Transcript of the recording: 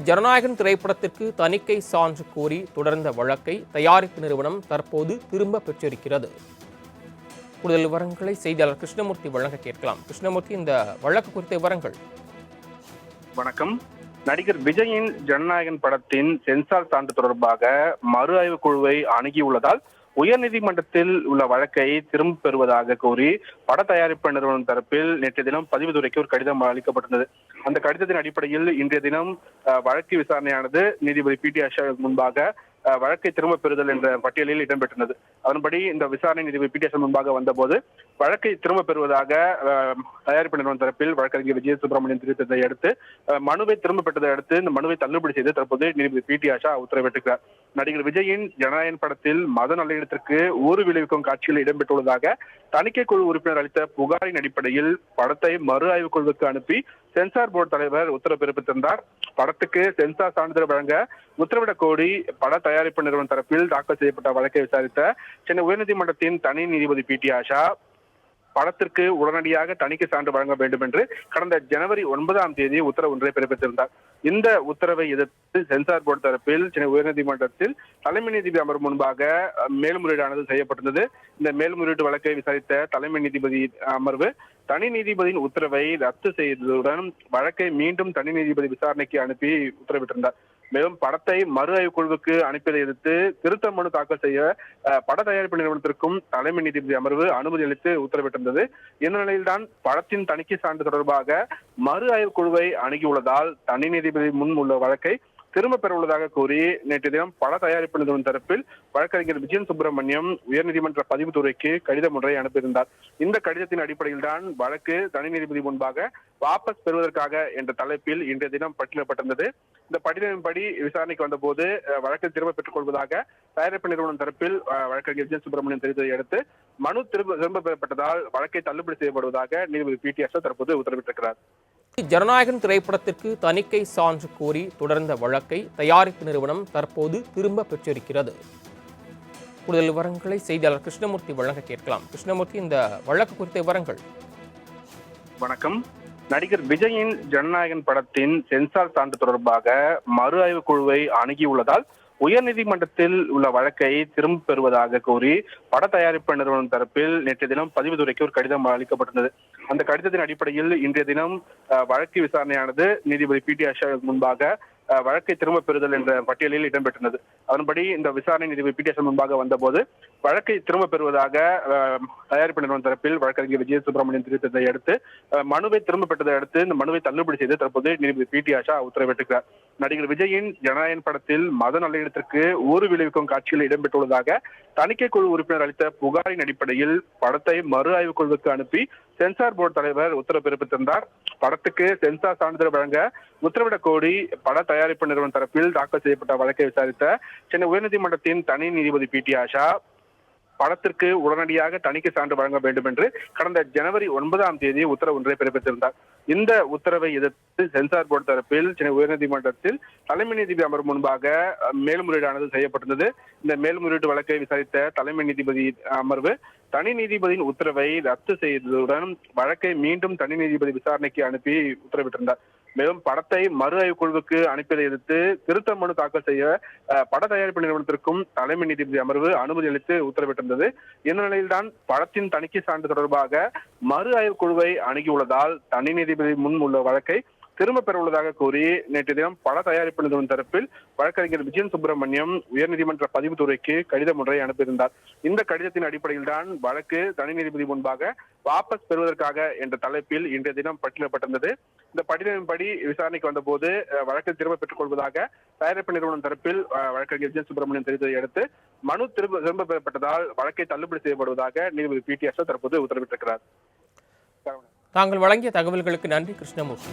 ஜனநாயகன் திரைப்படத்திற்கு தணிக்கை சான்று கோரி தொடர்ந்த வழக்கை தயாரிப்பு நிறுவனம் தற்போது திரும்ப பெற்றிருக்கிறது. கூடுதல் விவரங்களை செய்தியாளர் கிருஷ்ணமூர்த்தி வழங்க கேட்கலாம். கிருஷ்ணமூர்த்தி, இந்த வழக்கு குறித்த விவரங்கள். வணக்கம். நடிகர் விஜயின் ஜனநாயகன் படத்தின் சென்சார் சான்று தொடர்பாக மறு ஆய்வு குழுவை அணுகியுள்ளதால் உயர்நீதிமன்றத்தில் உள்ள வழக்கை திரும்ப பெறுவதாக கூறி பட தயாரிப்பு நிறுவனம் தரப்பில் நேற்றைய தினம் பதிவுத்துறைக்கு ஒரு கடிதம் அளிக்கப்பட்டிருந்தது. அந்த கடிதத்தின் அடிப்படையில் இன்றைய தினம் வழக்கு விசாரணையானது நீதிபதி பி டி ஆஷாவுக்கு முன்பாக வழக்கை திரும்ப பெறுதல் என்ற பட்டியலில் இடம்பெற்றுள்ளது. அதன்படி இந்த விசாரணை நீதிபதி பி டி ஆஷா முன்பாக வந்தபோது வழக்கை திரும்ப பெறுவதாக தயாரிப்பு நிறுவனம் தரப்பில் வழக்கறிஞர் விஜய சுப்பிரமணியன் தெரிவித்ததை அடுத்து மனுவை திரும்ப பெற்றதை அடுத்து இந்த மனுவை தள்ளுபடி செய்து தற்போது நீதிபதி பி டி ஆஷா உத்தரவிட்டிருக்கிறார். நடிகர் விஜயின் ஜனநாயகன் படத்தில் மத நல்லிணக்கத்திற்கு ஊறு விளைவிக்கும் காட்சிகள் இடம்பெற்றுள்ளதாக தணிக்கை குழு உறுப்பினர் அளித்த புகாரின் அடிப்படையில் படத்தை மறு ஆய்வு குழுவுக்கு அனுப்பி சென்சார் போர்டு தலைவர் உத்தரவு பிறப்பித்திருந்தார். படத்துக்கு சென்சார் சான்றிதழ் வழங்க உத்தரவிடக் கோரி பட தயாரிப்பு நிறுவனம் தரப்பில் தாக்கல் செய்யப்பட்ட வழக்கை விசாரித்த சென்னை உயர்நீதிமன்றத்தின் தனி நீதிபதி பி டி ஆஷா படத்திற்கு உடனடியாக தணிக்கை சான்று வழங்க வேண்டும் என்று கடந்த ஜனவரி 9 உத்தரவு ஒன்றை பிறப்பித்திருந்தார். இந்த உத்தரவை எதிர்த்து சென்சார் போர்டு தரப்பில் சென்னை உயர்நீதிமன்றத்தில் தலைமை நீதிபதி அமர்வு முன்பாக மேல்முறையீடானது செய்யப்பட்டது. இந்த மேல்முறையீட்டு வழக்கை விசாரித்த தலைமை நீதிபதி அமர்வு தனி நீதிபதியின் உத்தரவை ரத்து செய்ததுடன் வழக்கை மீண்டும் தனி நீதிபதி விசாரணைக்கு அனுப்பி உத்தரவிட்டிருந்தார். மேலும் படத்தை மறு ஆய்வு குழுவுக்கு அனுப்பியதை எதிர்த்து திருத்த மனு தாக்கல் செய்ய பட தயாரிப்பு நிறுவனத்திற்கும் தலைமை நீதிபதி அமர்வு அனுமதி அளித்து உத்தரவிட்டிருந்தது. இந்த நிலையில்தான் படத்தின் தணிக்கை சான்று தொடர்பாக மறு ஆய்வு குழுவை அணுகியுள்ளதால் தனி நீதிபதி முன் உள்ள வழக்கை திரும்ப பெற உள்ளதாக கூறி நேற்று தினம் பட தயாரிப்பு நிறுவனம் தரப்பில் வழக்கறிஞர் விஜயன் சுப்பிரமணியம் உயர்நீதிமன்ற பதிவுத்துறைக்கு கடிதம் ஒன்றை அனுப்பியிருந்தார். இந்த கடிதத்தின் அடிப்படையில் தான் வழக்கு தனி நீதிபதி முன்பாக வாபஸ் பெறுவதற்காக என்ற தலைப்பில் இன்றைய தினம் பட்டியலிடப்பட்டிருந்தது. இந்த பட்டியலின்படி விசாரணைக்கு வந்தபோது வழக்கை திரும்ப பெற்றுக் கொள்வதாக தயாரிப்பு நிறுவனம் தரப்பில் வழக்கறிஞர் விஜயன் சுப்பிரமணியம் தெரிவித்ததை அடுத்து மனு திரும்ப பெறப்பட்டதால் வழக்கை தள்ளுபடி செய்யப்படுவதாக நீதிபதி பி டி ஆஷா தற்போது உத்தரவிட்டிருக்கிறார். ஜனநாயகன் திரைப்படத்திற்கு தணிக்கை சான்று கோரி தொடர்ந்த வழக்கை தயாரிப்பு நிறுவனம் தற்போது திரும்ப பெற்றிருக்கிறது. கூடுதல் விவரங்களை செய்தியாளர் கிருஷ்ணமூர்த்தி வழங்க கேட்கலாம். கிருஷ்ணமூர்த்தி, இந்த வழக்கு குறித்த விவரங்கள். வணக்கம். நடிகர் விஜயின் ஜனநாயகன் படத்தின் சென்சார் சான்று தொடர்பாக மறு ஆய்வு குழுவை அணுகியுள்ளதால் உயர்நீதிமன்றத்தில் உள்ள வழக்கை திரும்ப பெறுவதாக கூறி பட தயாரிப்பு நிறுவனம் தரப்பில் நேற்றைய தினம் பதிவுத்துறைக்கு ஒரு கடிதம் அளிக்கப்பட்டிருந்தது. அந்த கடிதத்தின் அடிப்படையில் இன்றைய தினம் வழக்கு விசாரணையானது நீதிபதி பி டி ஆஷாவுக்கு முன்பாக வழக்கை திரும்ப பெறுதல் என்ற பட்டியலில் இடம்பெற்றுள்ளது. அதன்படி இந்த விசாரணை நீதிபதி பி டி ஆஷா முன்பாக வந்தபோது வழக்கை திரும்ப பெறுவதாக தயாரிப்பு நிறுவனம் தரப்பில் வழக்கறிஞர் விஜய சுப்பிரமணியன் தெரிவித்ததை அடுத்து மனுவை திரும்ப பெற்றதை அடுத்து இந்த மனுவை தள்ளுபடி செய்து தற்போது நீதிபதி பி டி ஆஷா உத்தரவிட்டிருக்கிறார். நடிகர் விஜயின் ஜனநாயகன் படத்தில் மத நல்லிணக்கத்திற்கு ஊறு விளைவிக்கும் காட்சிகள் இடம்பெற்றுள்ளதாக தணிக்கை குழு உறுப்பினர் அளித்த புகாரின் அடிப்படையில் படத்தை மறு ஆய்வு குழுவுக்கு அனுப்பி சென்சார் போர்டு தலைவர் உத்தரவு பிறப்பித்திருந்தார். படத்துக்கு சென்சார் சான்றிதழ் வழங்க உத்தரவிடக் கோரி பட தயாரிப்பு நிறுவனம் தரப்பில் தாக்கல் செய்யப்பட்ட வழக்கை விசாரித்த சென்னை உயர்நீதிமன்றத்தின் தனி நீதிபதி பி டி ஆஷா படத்திற்கு உடனடியாக தணிக்கை சான்று வழங்க வேண்டும் என்று கடந்த ஜனவரி 9 உத்தரவு ஒன்றை பிறப்பித்திருந்தார். இந்த உத்தரவை எதிர்த்து சென்சார் போர்டு தரப்பில் சென்னை உயர்நீதிமன்றத்தில் தலைமை நீதிபதி அமர்வு முன்பாக மேல்முறையீடானது செய்யப்பட்டிருந்தது. இந்த மேல்முறையீட்டு வழக்கை விசாரித்த தலைமை நீதிபதி அமர்வு தனி நீதிபதியின் உத்தரவை ரத்து செய்ததுடன் வழக்கை மீண்டும் தனி நீதிபதி விசாரணைக்கு அனுப்பி உத்தரவிட்டிருந்தார். மேலும் படத்தை மறு ஆய்வு குழுவுக்கு அனுப்பியதை எதிர்த்து திருத்த மனு தாக்கல் செய்ய பட தயாரிப்பு நிறுவனத்திற்கும் தலைமை நீதிபதி அமர்வு அனுமதி அளித்து உத்தரவிட்டிருந்தது. இந்த நிலையில்தான் படத்தின் தணிக்கை சான்று தொடர்பாக மறு ஆய்வு குழுவை அணுகியுள்ளதால் தனி நீதிபதி முன் உள்ள வழக்கை திரும்ப பெற உள்ளதாக கூறி நேற்று தினம் பட தயாரிப்பு நிறுவனம் தரப்பில் வழக்கறிஞர் விஜயன் சுப்பிரமணியம் உயர்நீதிமன்ற பதிவுத்துறைக்கு கடிதம் ஒன்றை அனுப்பியிருந்தார். இந்த கடிதத்தின் அடிப்படையில் தான் வழக்கு தனி நீதிபதி முன்பாக வாபஸ் பெறுவதற்காக என்ற தலைப்பில் இன்றைய தினம் பட்டியலிடப்பட்டிருந்தது. இந்த பட்டியலின்படி விசாரணைக்கு வந்தபோது வழக்கை திரும்ப பெற்றுக் கொள்வதாக தயாரிப்பு நிறுவனம் தரப்பில் வழக்கறிஞர் விஜயன் சுப்பிரமணியன் தெரிவித்ததை அடுத்து மனு திரும்ப பெறப்பட்டதால் வழக்கை தள்ளுபடி செய்யப்படுவதாக நீதிபதி பி டி ஆஷா தற்போது உத்தரவிட்டிருக்கிறார். தாங்கள் வழங்கிய தகவல்களுக்கு நன்றி கிருஷ்ணமூர்த்தி.